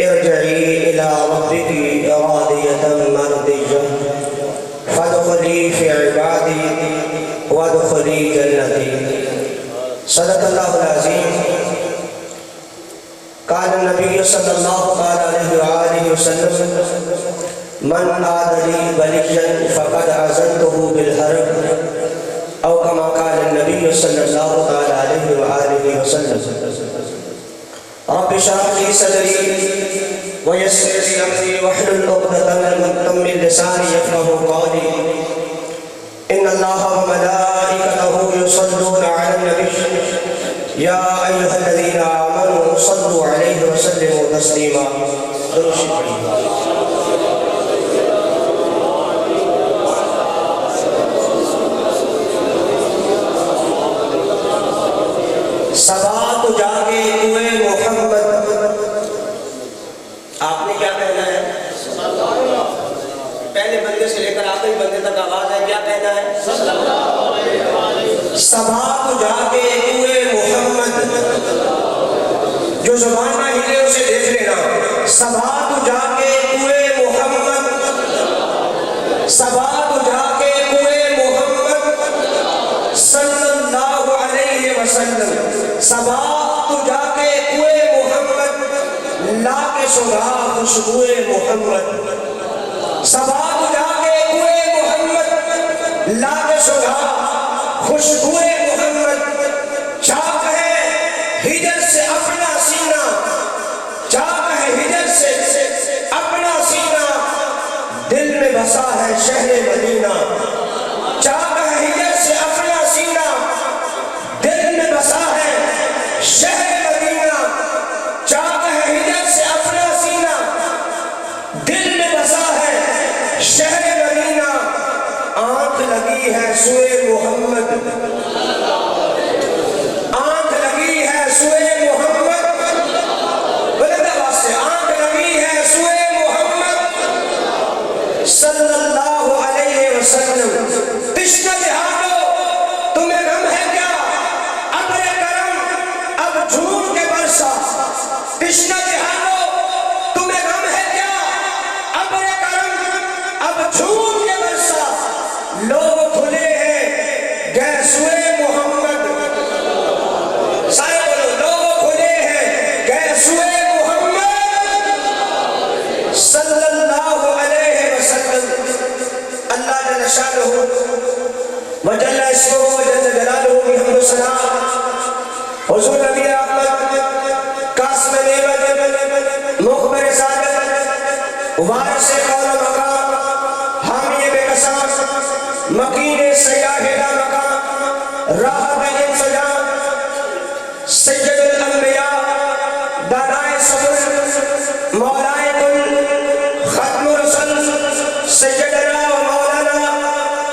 ارجعی الی ربک راضیۃ مرضیہ فادخلی فی عبادی وادخلی جنتی۔ صدق اللہ العظیم۔ قال النبی صلی اللہ علیہ وآلہ وسلم من عاد لی ولیا فقد عزلته بالحرب، او کما قال النبی صلی اللہ علیہ وآلہ وسلم۔ رب اشرح لي صدري ويسر لي امري واحلل عقدة من لساني يفقهوا قولي۔ ان الله وملائكته يصلون على النبي يا ايها الذين امنوا صلوا عليه وسلموا تسليما۔ صبا تو جاگے کوئے محمد، آپ نے کیا کہنا ہے؟ پہلے بندے سے لے کر آخری بندے تک آواز ہے، کیا کہنا ہے؟ صبا تو جاگے کوئے محمد، جو زبان نہ ہلے اسے دیکھ لینا۔ صبا تو جاگے کوئے محمد، صبا تو جاگے کوئے محمد صلی اللہ علیہ وسلم۔ صبا تو جا کے کوئے محمد لا کے سنا خوشبوئے محمد۔ صبا تو جا کے کوئے محمد لا کے سنا خوشبوئے محمد۔ چاک ہے ہجر سے اپنا سینہ، چاک ہے ہجر سے اپنا سینہ، دل میں بسا ہے شہر مدینہ۔ چاک ہے ہجر سے اپنا سینہ، دل میں بسا ہے شہر مدینہ۔ چاک ہے ہجر سے اپنا سینہ، دل میں بسا ہے شہر مدینہ۔ آنکھ لگی ہے سوئے محمد، آنکھ لگی ہے سوئے محمد، بلند آواز سے آنکھ لگی ہے سوئے محمد صلی اللہ علیہ وسلم۔ تشنہ جہانو تمہیں غم ہے کیا، ابر کرم اب جھوم کے برسا۔ تشنہ جہانو تمہیں غم ہے کیا، ابر کرم اب جھوم کے برسا۔ لوگ کھلے ہیں گئے سوئے محمد، سارے بولو لوگ کھلے ہیں گئے سوئے محمد صلی اللہ علیہ وسلم۔ اللہ جل شانہ وجل اسمہ وجل جلالہ بحمد السلام، حضور نبی احمد قاسم نیبت مخبر صادق وارث قول مقام حامی بے قصاص مکین سیاہ لا مقام راحت انسجام سید الانبیاء دانائے صبر مولائے کل ختم رسل سیدنا و مولانا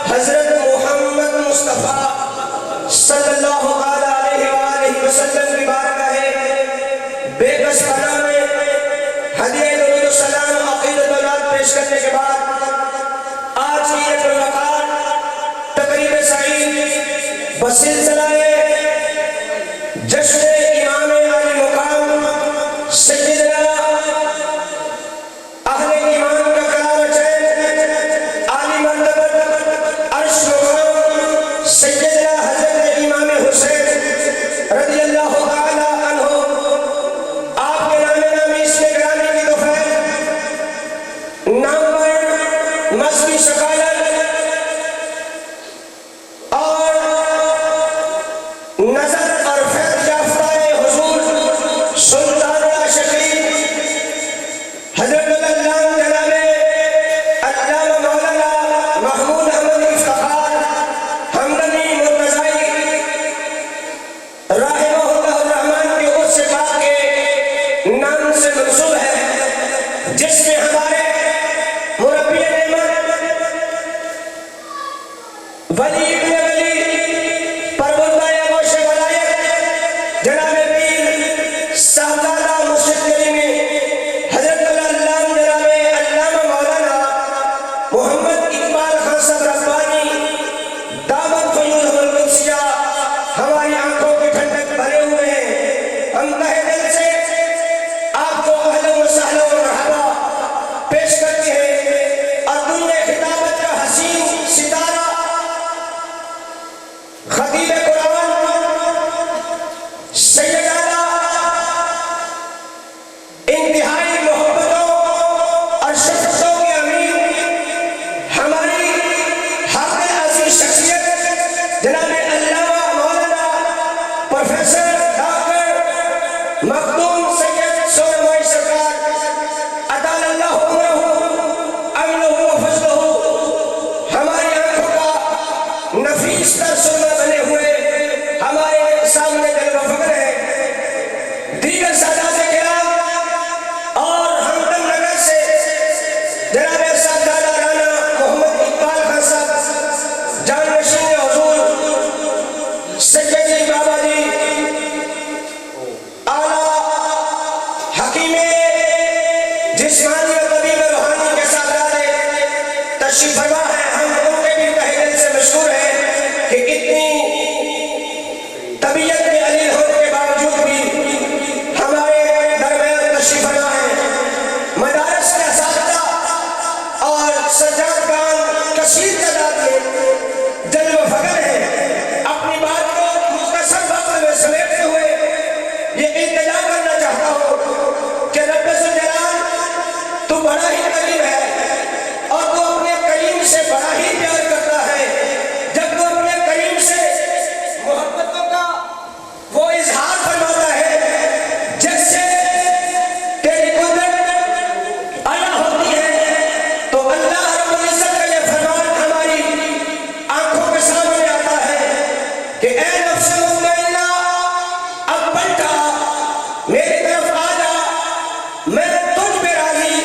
حضرت محمد مصطفیٰ صلی اللہ علیہ وآلہ وسلم کی بارگاہ ہے بے کس پناہ میں ہدیہ درود السلام عقیدت اولاد پیش کرنے کے بعد آج کی ایک ملاقات تقریب سعید بسلسلہ جشن امام علی مقام سیدنا اہل ایمان کا قرار چین عالی مرتبہ عرش مقام سیدنا حضرت امام حسین رضی اللہ تعالی عنہ، آپ کے نام نامی اس میں گرانے کی توفیق نام پر مذہبی ثقافت اور نظر اور فیض یافتہ حضور سلطان العاشقین حضرت العلامہ جناب علامہ مولانا محمود احمد افتخار ہمدنی مرتضائی رحمہ اللہ الرحمن کے عرص پاک کے نام سے منسوب ہے، جس میں ہمارے مربی نعمت ولی ابن ولی پروردگار گوش ولایت جناب پیر صاحبزادہ مرشد کریمی حضرت العلامہ جناب علامہ مولانا محمد اقبال خان صاحب ربانی دامت فیوض القدسیہ ہماری آنکھوں کی ٹھنڈک بھرے ہوئے ہیں۔ ہم تہہ دل سے آپ کو اہلا و سہلا جسمانی اور طبیب روحانی کے ساتھ تشریف فرما ہے، ہم ان کے بھی تہہ دل سے مشکور ہیں کہ اتنی طبیعت میں علیل ہونے کے باوجود بھی ہمارے درمیان تشریف فرما ہے۔ مدارس کے اساتذہ اور سجادگان کثیر تعداد میں جلوہ فگر ہیں۔ اپنی بات کو مختصر وقت میں سمیٹتے ہوئے یہ التجا کرنا چاہتا ہوں کہ رب ذوالجلال تو بڑا ہی قریب ہے اور تو اپنے کریم سے بڑا ہی پیار کرتا ہے۔ جب تو اپنے کریم سے محبتوں کا وہ اظہار فرماتا ہے جس سے تیری قدرت عطا ہوتی ہے، تو اللہ رب العزت کا یہ فرمان ہماری آنکھوں کے سامنے آتا ہے کہ اے نفس مطمئنہ اب پلٹا میری طرف آ جا، میں تجھ پہ راضی،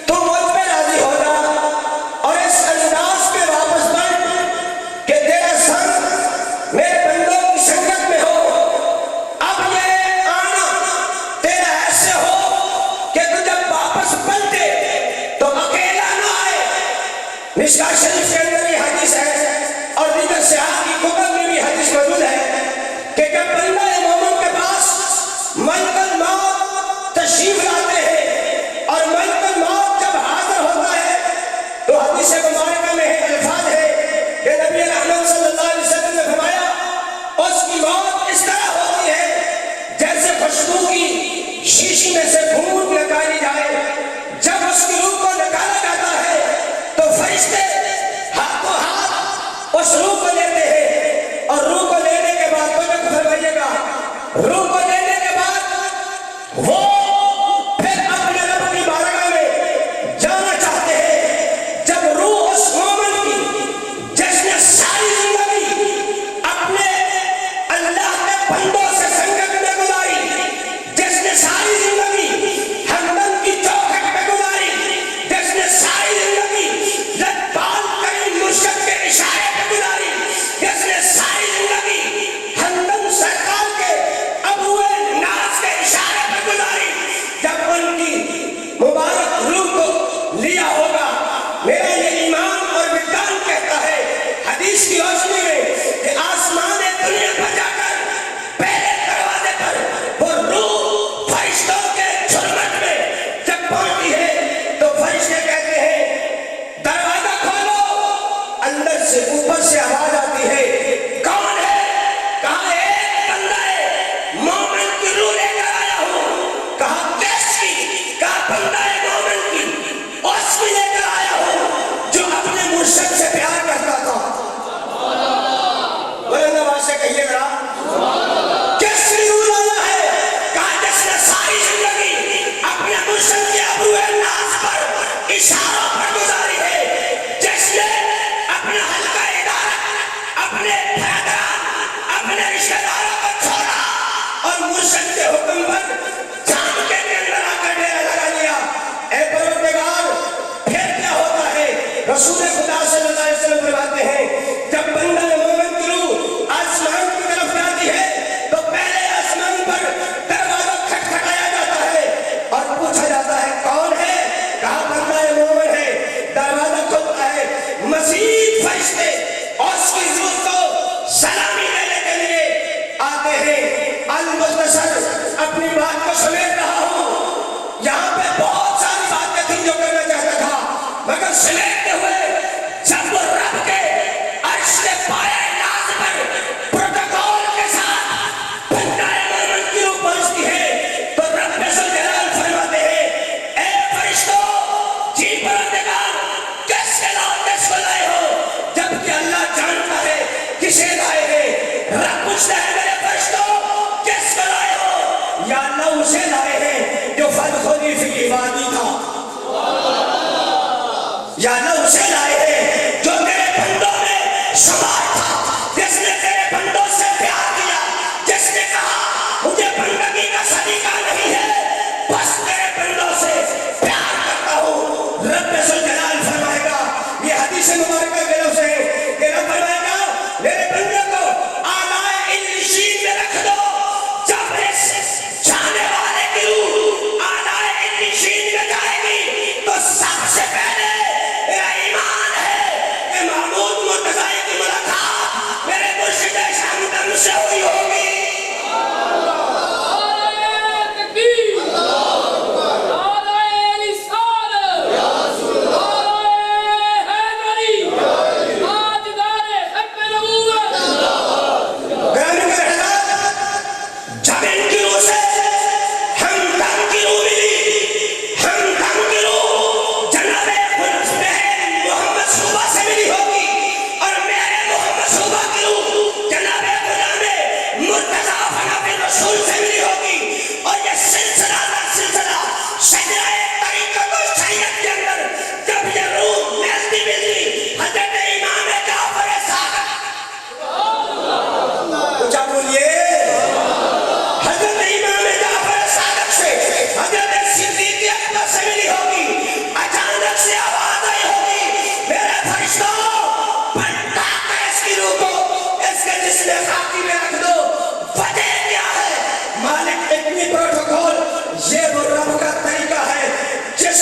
تو مجھ پہ راضی ہو جا، اور اس انداز پہ واپس بڑھ کہ تیرا سر میرے بندوں کی شکل میں ہو۔ اب یہ آنا تیرا ایسے ہو کہ تو جب واپس پلٹے تو اکیلا نہ آئے۔ مشکاہ شریف کے اندر یہ حدیث ہے اور دیگر صحاح کی کتب میں بھی حدیث موجود ہے کہ جب بندہ مومن کے پاس ملک الموت تشریف لاتے ہیں اور ملک الموت جب حاضر ہوتا ہے تو حدیث مبارکہ میں الفاظ ہے کہ نبی رحمت صلی اللہ علیہ وسلم نے فرمایا اس کی موت اس طرح ہوتی ہے جیسے خوشبو کی شیشی میں سے پھول نکالی جائے۔ جب اس کی روح کو نکالا جاتا ہے تو فرشتے ہاتھوں ہاتھ اس روح کو لیتے ہیں، اور روح کو لینے کے بعد تو فرمائیے گا، روح کو لینے کے بعد وہ پھر اپنے رب کی بارگاہ میں جانا چاہتے ہیں۔ جب روح اس مومن کی جس نے ساری زندگی اپنے اللہ کے بندوں سے سنگت میں گزاری، جس نے ساری زندگی ہمدم کی چوکھٹ میں گزاری، جس نے ساری زندگی لٹپال کریم مرشد کے اشارے پہ گزاری، جس نے ساری زندگی ہمدم سرکار کے ابوئے ناز کے اشارے پہ گزاری، جب ان کی مبارک روح کو لیا ہوگا، میرا یہ ایمان اور وجدان کہتا ہے حدیث کی روشنی میں کہ آسمان دنیا پر جا کر پہلے دروازے پر وہ روح فرشتوں کے جھرمٹ میں جب پہنچتی ہے تو فرشتے کہتے ہیں دروازہ کھولو۔ اندر سے اوپر سے آواز آتی ہے کون ہے؟ کہا ایک بندہ ہے، مومن کی روح لے کر آیا ہوں۔ کہا کیسی؟ کہا بندہ ہے مومن کی، اس کی لے کر آیا ہوں جو اپنے مرشد سے پیار کرتا تھا۔ بلند آواز سے کہیے گا کس کی روح لانا ہے؟ کہا جس نے ساری زندگی اپنے مرشد کے ابروئے ناز پر اشاروں پر گزاری ہے، جس نے اپنا حلقہ ادارت، اپنے بھائیدران، اپنے رشتہ داروں کو چھوڑا اور مرشد کے حکم پر جان کے اندر آ کر ڈیرا لگا لیا۔ اے پروردگار پھر کیا ہوتا ہے؟ رسول خدا صلی اللہ علیہ وسلم فرماتے ہیں جب بندہ مومن کی روح آسمان کی طرف جاتی ہے تو پہلے آسمان پر دروازہ کھٹکھٹایا جاتا ہے اور پوچھا جاتا ہے کون ہے؟ کہا بندہ مومن ہے۔ دروازہ کھلتا ہے، مزید فرشتے اس کی روح کو سلامی دینے کے لیے آتے ہیں۔ المختصر اپنی بات کو سمیٹ رہا ہوں، یہاں پہ بہت ساری باتیں تھیں جو کرنا چاہتا تھا، مگر سمیٹتے ہوئے جب وہ رب کے عرش کے پائے ناز پر پروٹوکول کے ساتھ بندہ مومن کی روح پہنچتی ہے تو رب ذوالجلال فرماتے ہیں اے فرشتوں، جی پروردگار کس کے کس کو لائے ہو؟ جبکہ اللہ جانتا ہے کسے لائے ہیں۔ رب پوچھتا ہے میرے فرشتوں کس کو لائے ہو؟ یا اللہ اسے لائے ہیں جو فدخلی فی عبادی تھا، یا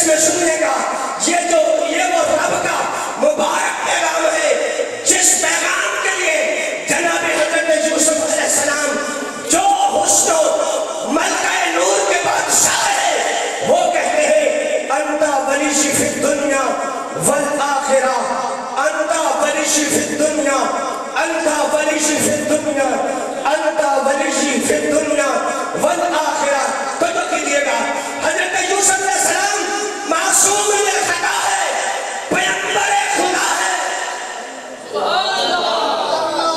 میں سننے گا یہ وہ رب کا مبارک پیغام ہے جس پیغام کے لیے جناب حضرت یوسف علیہ السلام جو حسن و ملکہ نور کے بادشاہ ہے وہ کہتے ہیں انتا ولیشی فی الدنیا والآخرہ انتا ولیشی فی الدنیا انتا ولیشی فی الدنیا انتا ولیشی فی الدنیا والآخرہ تو کہیے گا حضرت یوسف علیہ السلام معصوم من الخطا ہے پیغمبر خدا ہے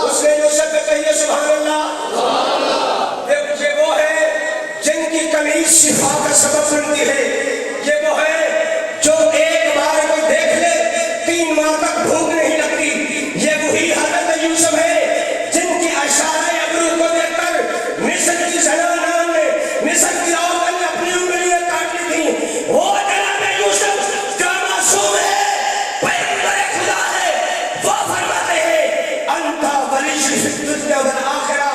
اس نے یوسف پہ کہیے سبحان اللہ یہ وہ ہے جن کی قمیص شفا کا سبب بنتی ہے یہ وہ ہے جو ایک بار کوئی دیکھ لے 3 ماہ تک بھوک نہیں لگتی یہ وہی حضرت یوسف ہے جن کی اشارہ ابرو کو دیکھ کر مصر کی زنانان نے مصر کی عورتوں نے اپنی انگلیاں کاٹ لی تھیں وہ جناب یوسف جو معصوم ہے پیغمبر خدا ہے وہ فرماتے ہیں انتا ولیشی فی الدنیا والآخرہ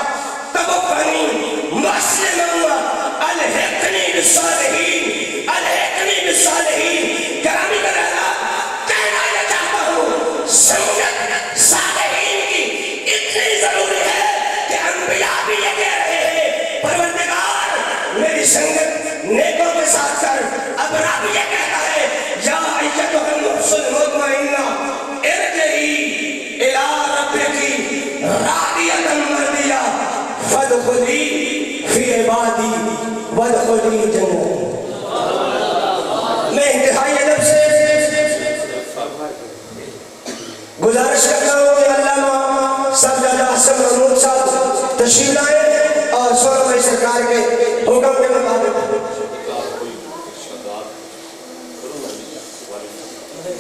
توفنی مسلما الحقنی بالصالحین الحقنی بالصالحین کرامی کا رہا کہنا یہ چاہتا ہوں سنت صالحین کی اتنی ضروری ہے کہ انبیاء بھی یہ کہہ رہے ہیں پروردگار میری سنگت نیکوں کے ساتھ کر اب رب یہ کہتا ہے یا ایتھا النفس المطمئنہ ارجعی الی ربکی راضیۃ مرضیہ فادخلی فی عبادی وادخلی جنتی میں انتہائی ادب سے گزارش کرتا ہوں کہ علامہ صاحبزادہ حسن محمود صاحب تشریف لائیں اور سورہ سرکار کے حکم کے